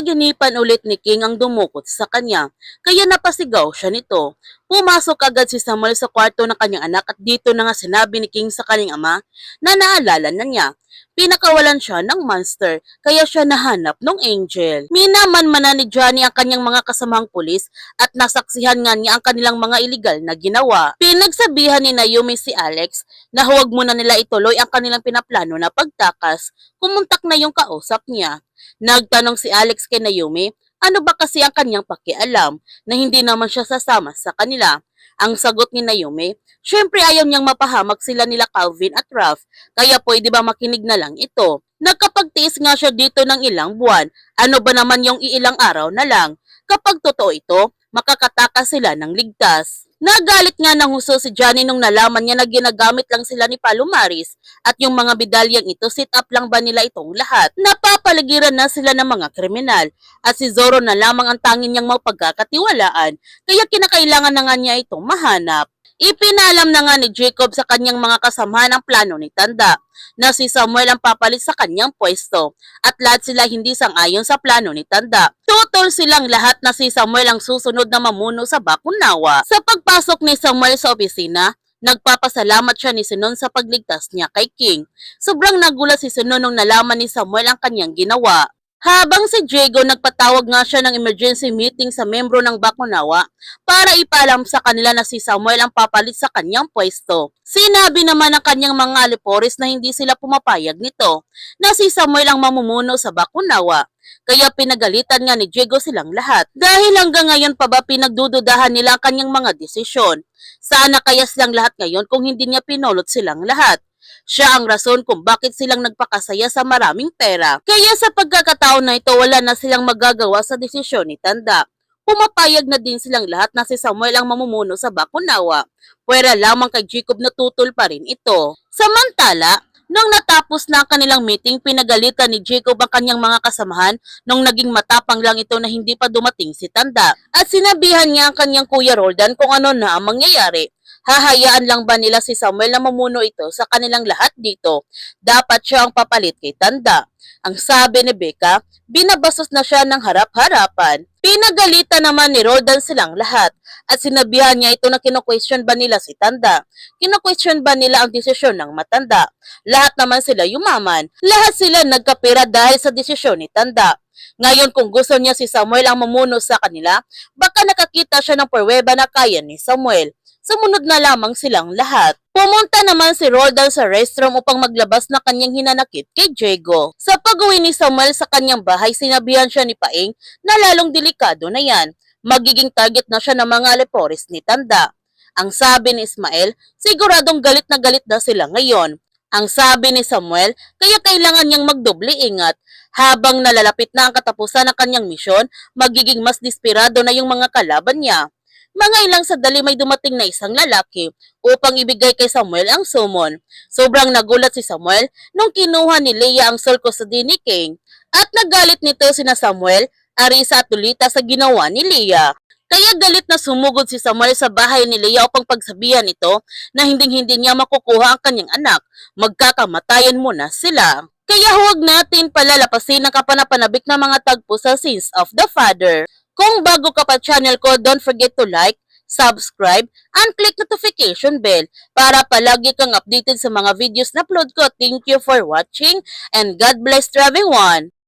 Napaginipan ulit ni King ang dumukot sa kanya, kaya napasigaw siya nito. Pumasok agad si Samuel sa kwarto ng kanyang anak at dito na nga sinabi ni King sa kanyang ama na naalala na niya. Pinakawalan siya ng monster, kaya siya nahanap ng angel. Minamanmanan ni Johnny ang kanyang mga kasamang pulis at nasaksihan nga niya ang kanilang mga iligal na ginawa. Pinagsabihan ni Naomi si Alex na huwag muna nila ituloy ang kanilang pinaplano na pagtakas. Kumuntak na yung kausap niya. Nagtanong si Alex kay Naomi, ano ba kasi ang kanyang pakialam na hindi naman siya sasama sa kanila. Ang sagot ni Naomi, syempre ayaw niyang mapahamak sila nila Calvin at Ralph, kaya pwede ba makinig na lang ito. Nagkapagtiis nga siya dito ng ilang buwan, ano ba naman yung iilang araw na lang. Kapag totoo ito, makakatakas sila ng ligtas. Nagalit nga ng husto si Johnny nung nalaman niya na ginagamit lang sila ni Palomares at yung mga bidalyang ito sit up lang ba nila itong lahat. Napapaligiran na sila ng mga kriminal at si Zorro na lamang ang tanging niyang mapagkakatiwalaan kaya kinakailangan na nga niya itong mahanap. Ipinalam na nga ni Jacob sa kanyang mga kasamahan ang plano ni Tanda na si Samuel ang papalit sa kanyang pwesto at lahat sila hindi sang-ayon sa plano ni Tanda. Tutol silang lahat na si Samuel ang susunod na mamuno sa Bakunawa. Sa pagpasok ni Samuel sa opisina, nagpapasalamat siya ni Sinon sa pagligtas niya kay King. Sobrang nagulat si Sinon nung nalaman ni Samuel ang kanyang ginawa. Habang si Diego nagpatawag nga siya ng emergency meeting sa membro ng Bakunawa para ipaalam sa kanila na si Samuel ang papalit sa kanyang pwesto. Sinabi naman ng kanyang mga alipores na hindi sila pumapayag nito, na si Samuel ang mamumuno sa Bakunawa. Kaya pinagalitan nga ni Diego silang lahat dahil hanggang ngayon pa ba pinagdududahan nila ang kanyang mga desisyon. Sana kaya silang lahat ngayon kung hindi niya pinulot silang lahat. Siya ang rason kung bakit silang nagpakasaya sa maraming pera. Kaya sa pagkakataon na ito wala na silang magagawa sa desisyon ni Tanda. Pumapayag na din silang lahat na si Samuel ang mamumuno sa Bakunawa. Pwera lamang kay Jacob na tutol pa rin ito. Samantala, nung natapos na ang kanilang meeting, pinagalitan ni Jacob ang kanyang mga kasamahan nung naging matapang lang ito na hindi pa dumating si Tanda. At sinabihan niya ang kanyang kuya Roldan kung ano na ang mangyayari. Hahayaan lang ba nila si Samuel na mamuno ito sa kanilang lahat dito? Dapat siya ang papalit kay Tanda. Ang sabi ni Becca, binabasos na siya ng harap-harapan. Pinagalitan naman ni Roldan silang lahat at sinabihan niya ito na kino-question ba nila si Tanda. Kino-question ba nila ang desisyon ng matanda? Lahat naman sila yumaman. Lahat sila nagkapera dahil sa desisyon ni Tanda. Ngayon kung gusto niya si Samuel ang mamuno sa kanila, baka nakakita siya ng pruweba na kaya ni Samuel. Sumunod na lamang silang lahat. Pumunta naman si Roldan sa restroom upang maglabas na kanyang hinanakit kay Diego. Sa pag-uwi ni Samuel sa kanyang bahay, sinabihan siya ni Paeng na lalong delikado na yan. Magiging target na siya ng mga alipores ni Tanda. Ang sabi ni Ismael, siguradong galit na sila ngayon. Ang sabi ni Samuel, kaya kailangan niyang magdoble ingat. Habang nalalapit na ang katapusan ng kanyang misyon, magiging mas desperado na yung mga kalaban niya. Mga ilang sandali may dumating na isang lalaki upang ibigay kay Samuel ang summon. Sobrang nagulat si Samuel nung kinuha ni Leia ang sole custody ni King at nagalit nito sina Samuel, Arisa at Lolita sa ginawa ni Leia. Kaya galit na sumugod si Samuel sa bahay ni Leia upang pagsabihan ito na hinding-hindi niya makukuha ang kanyang anak. Magkakamatayan muna sila. Kaya huwag natin palalapasin ang kapanapanabik na mga tagpo sa Sins of the Father. Kung bago ka pa channel ko, don't forget to like, subscribe, and click notification bell para palagi kang updated sa mga videos na upload ko. Thank you for watching and God bless to everyone.